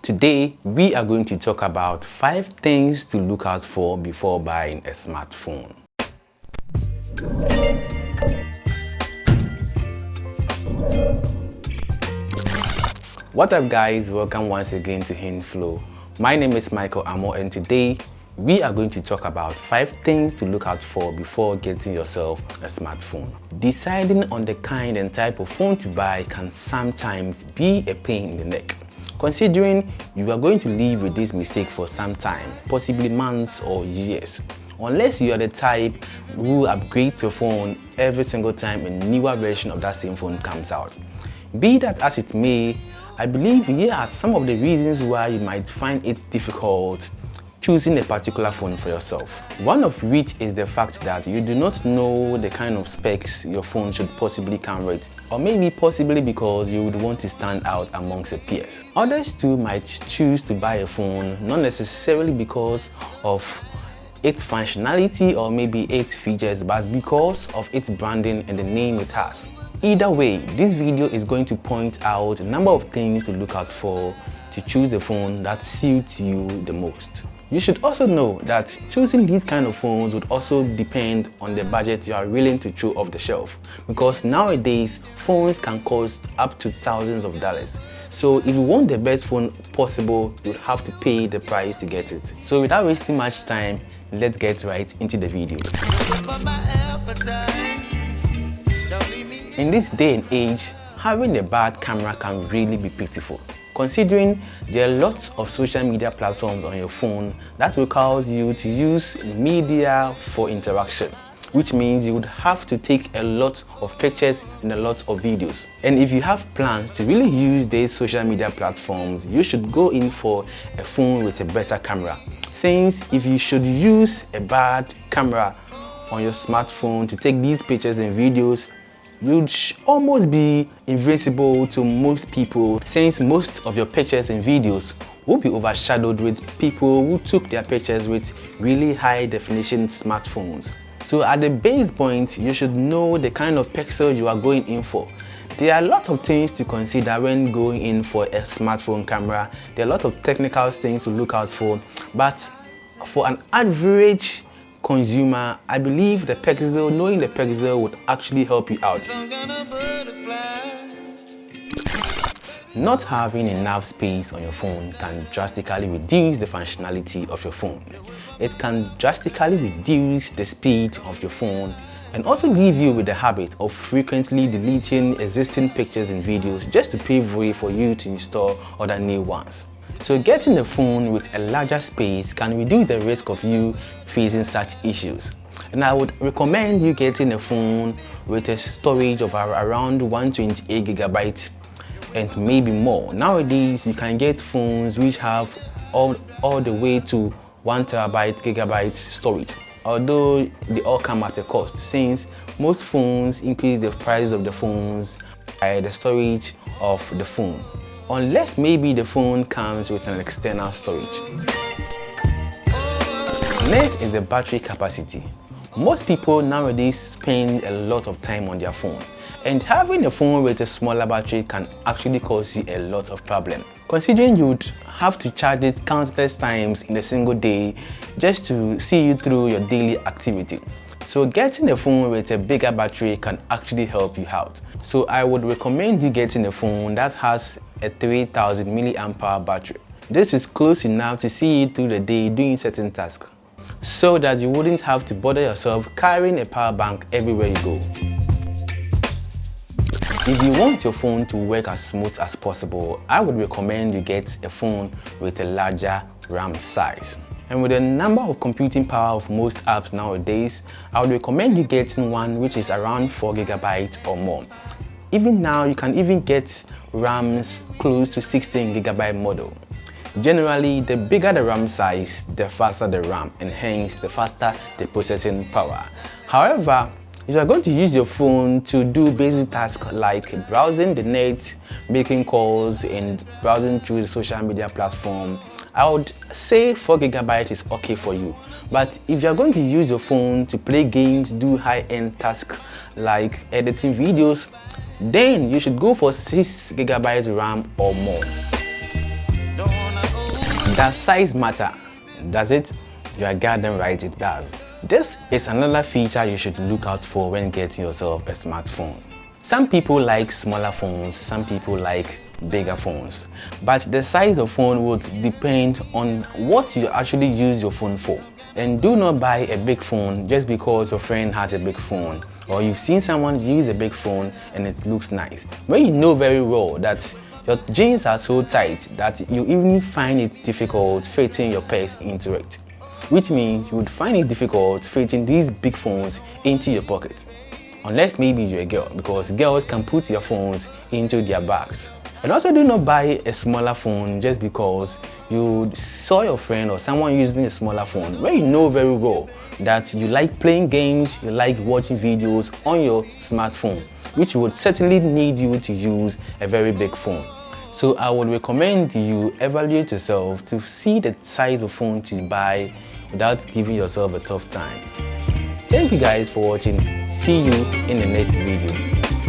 Today, we are going to talk about 5 things to look out for before buying a smartphone. What's up guys, welcome once again to HintFloow. My name is Michael Amo and today we are going to talk about 5 things to look out for before getting yourself a smartphone. Deciding on the kind and type of phone to buy can sometimes be a pain in the neck, considering you are going to live with this mistake for some time, possibly months or years. Unless you are the type who upgrades your phone every single time a newer version of that same phone comes out. Be that as it may, I believe here are some of the reasons why you might find it difficult choosing a particular phone for yourself. One of which is the fact that you do not know the kind of specs your phone should possibly come with, or maybe possibly because you would want to stand out amongst your peers. Others too might choose to buy a phone not necessarily because of its functionality or maybe its features, but because of its branding and the name it has. Either way, this video is going to point out a number of things to look out for to choose a phone that suits you the most. You should also know that choosing these kind of phones would also depend on the budget you are willing to throw off the shelf, because nowadays phones can cost up to thousands of dollars. So if you want the best phone possible, you would have to pay the price to get it. So without wasting much time, let's get right into the video. In this day and age, having a bad camera can really be pitiful, considering there are lots of social media platforms on your phone that will cause you to use media for interaction, which means you would have to take a lot of pictures and a lot of videos. And if you have plans to really use these social media platforms, you should go in for a phone with a better camera. Since if you should use a bad camera on your smartphone to take these pictures and videos, you'd almost be invincible to most people, since most of your pictures and videos will be overshadowed with people who took their pictures with really high definition smartphones. So at the base point, you should know the kind of pixel you are going in for. There are a lot of things to consider when going in for a smartphone camera. There are a lot of technical things to look out for, but for an average consumer, I believe knowing the pixel would actually help you out. Not having enough space on your phone can drastically reduce the functionality of your phone. It can drastically reduce the speed of your phone and also leave you with the habit of frequently deleting existing pictures and videos just to pave way for you to install other new ones. So getting a phone with a larger space can reduce the risk of you facing such issues. And I would recommend you getting a phone with a storage of around 128 gigabytes and maybe more. Nowadays, you can get phones which have all the way to 1 gigabyte storage. Although they all come at a cost, since most phones increase the price of the phones by the storage of the phone, unless maybe the phone comes with an external storage. Next is the battery capacity. Most people nowadays spend a lot of time on their phone, and having a phone with a smaller battery can actually cause you a lot of problem, considering you'd have to charge it countless times in a single day just to see you through your daily activity. So getting a phone with a bigger battery can actually help you out. So I would recommend you getting a phone that has a 3000 mAh battery. This is close enough to see you through the day doing certain tasks, so that you wouldn't have to bother yourself carrying a power bank everywhere you go. If you want your phone to work as smooth as possible, I would recommend you get a phone with a larger RAM size. And with the number of computing power of most apps nowadays, I would recommend you getting one which is around 4 gigabytes or more. Even now, you can even get RAMs close to 16 gigabyte model. Generally, the bigger the RAM size, the faster the RAM, and hence the faster the processing power. However, if you are going to use your phone to do basic tasks like browsing the net, making calls, and browsing through the social media platform, I would say 4 gigabytes is okay for you. But if you are going to use your phone to play games, do high-end tasks like editing videos, then you should go for 6 gigabytes RAM or more. Does size matter? Does it? You are goddamn right, it does. This is another feature you should look out for when getting yourself a smartphone. Some people like smaller phones, some people like bigger phones, but the size of phone would depend on what you actually use your phone for. And do not buy a big phone just because your friend has a big phone, or you've seen someone use a big phone and it looks nice, when you know very well that your jeans are so tight that you even find it difficult fitting your purse into it, which means you would find it difficult fitting these big phones into your pocket. Unless maybe you're a girl, because girls can put their phones into their bags. And also do not buy a smaller phone just because you saw your friend or someone using a smaller phone, where you know very well that you like playing games, you like watching videos on your smartphone, which would certainly need you to use a very big phone. So I would recommend you evaluate yourself to see the size of phone to buy without giving yourself a tough time. Thank you guys for watching. See you in the next video.